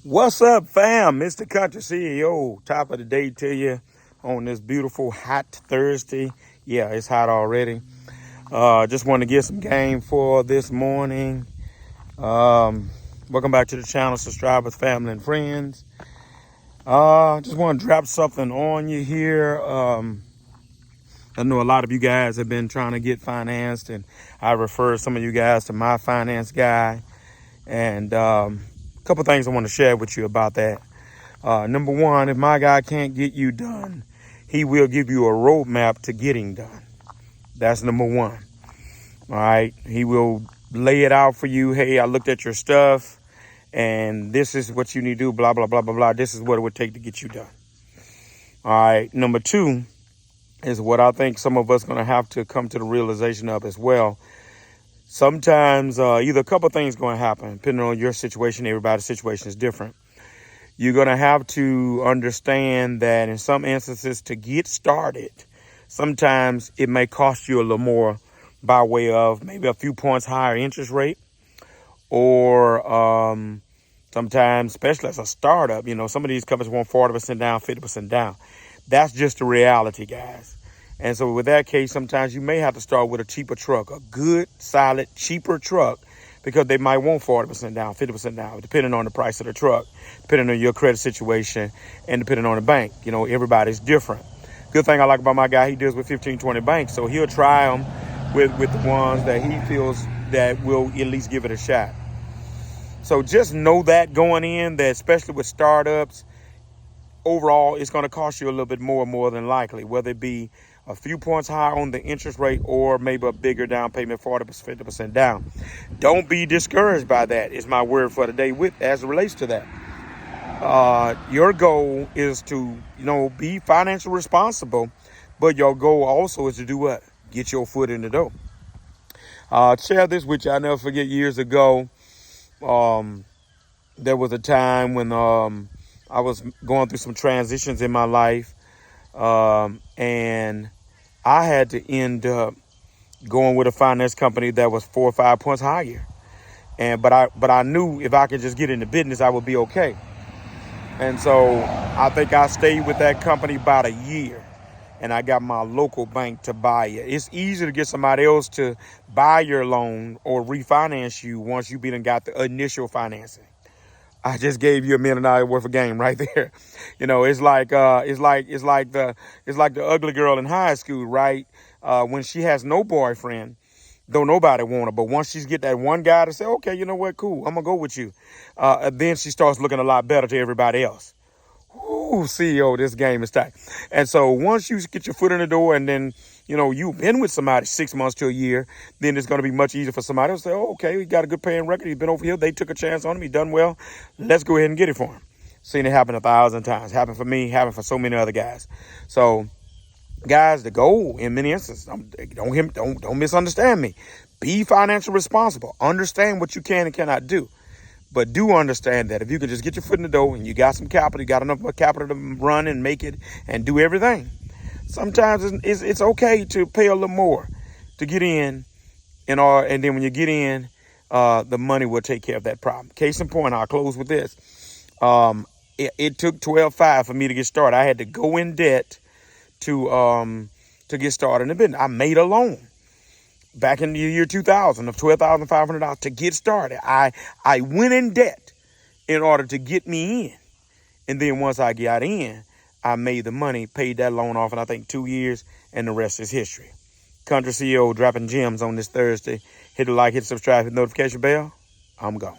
What's up, fam? Mr. Country CEO. Top of the day to you on this beautiful hot Thursday. Yeah, it's hot already. Just want to get some game for this morning. Welcome back to the channel, subscribers, family, and friends. Just want to drop something on you here. I know a lot of you guys have been trying to get financed, and I refer some of you guys to my finance guy. And a couple things I want to share with you about that. Number one, if my guy can't get you done, he will give you a roadmap to getting done. That's number one. All right. He will lay it out for you. Hey, I looked at your stuff and this is what you need to do. Blah, blah, blah, blah, blah. This is what it would take to get you done. All right. Number two is what I think some of us going to have to come to the realization of as well. Sometimes either a couple of things going to happen, depending on your situation. Everybody's situation is different. You're going to have to understand that in some instances to get started, sometimes it may cost you a little more by way of maybe a few points higher interest rate, or sometimes, especially as a startup, some of these companies want 40% down, 50% down. That's just the reality, guys. And so with that case, sometimes you may have to start with a cheaper truck, a good, solid, cheaper truck, because they might want 40% down, 50% down, depending on the price of the truck, depending on your credit situation, and depending on the bank. Everybody's different. Good thing I like about my guy, he deals with 15, 20 banks. So he'll try them with the ones that he feels that will at least give it a shot. So just know that going in, that especially with startups, overall, it's going to cost you a little bit more than likely, whether it be a few points higher on the interest rate or maybe a bigger down payment, 40%, 50% down. Don't be discouraged by that, is my word for the day as it relates to that. Your goal is to, be financially responsible, but your goal also is to do what? Get your foot in the door. Share this with you. I never forget years ago, there was a time when I was going through some transitions in my life, and I had to end up going with a finance company that was 4 or 5 points higher. But I knew if I could just get into business, I would be okay. And so I think I stayed with that company about a year, and I got my local bank to buy it. It's easy to get somebody else to buy your loan or refinance you once you've been and got the initial financing. I just gave you $1 million worth of game right there. It's like the ugly girl in high school, right? When she has no boyfriend, don't nobody want her. But once she's get that one guy to say, okay, you know what, cool, I'm gonna go with you. Then she starts looking a lot better to everybody else. Ooh, CEO, this game is tight. And so once you get your foot in the door, and then you've been with somebody 6 months to a year, then it's going to be much easier for somebody else to say, oh, okay, he got a good paying record. He's been over here. They took a chance on him. He done well. Let's go ahead and get it for him. Seen it happen 1,000 times. Happened for me. Happened for so many other guys. So, guys, the goal in many instances, don't misunderstand me. Be financially responsible. Understand what you can and cannot do. But do understand that if you can just get your foot in the door and you got some capital, you got enough capital to run and make it and do everything. Sometimes it's okay to pay a little more to get in, and then when you get in, the money will take care of that problem. Case in point, I'll close with this. It took 12.5 for me to get started. I had to go in debt to get started in the business. I made a loan back in the year 2000 of $12,500 to get started. I went in debt in order to get me in, and then once I got in, I made the money, paid that loan off in, I think, 2 years, and the rest is history. Country CEO dropping gems on this Thursday. Hit the like, hit the subscribe, hit the notification bell. I'm gone.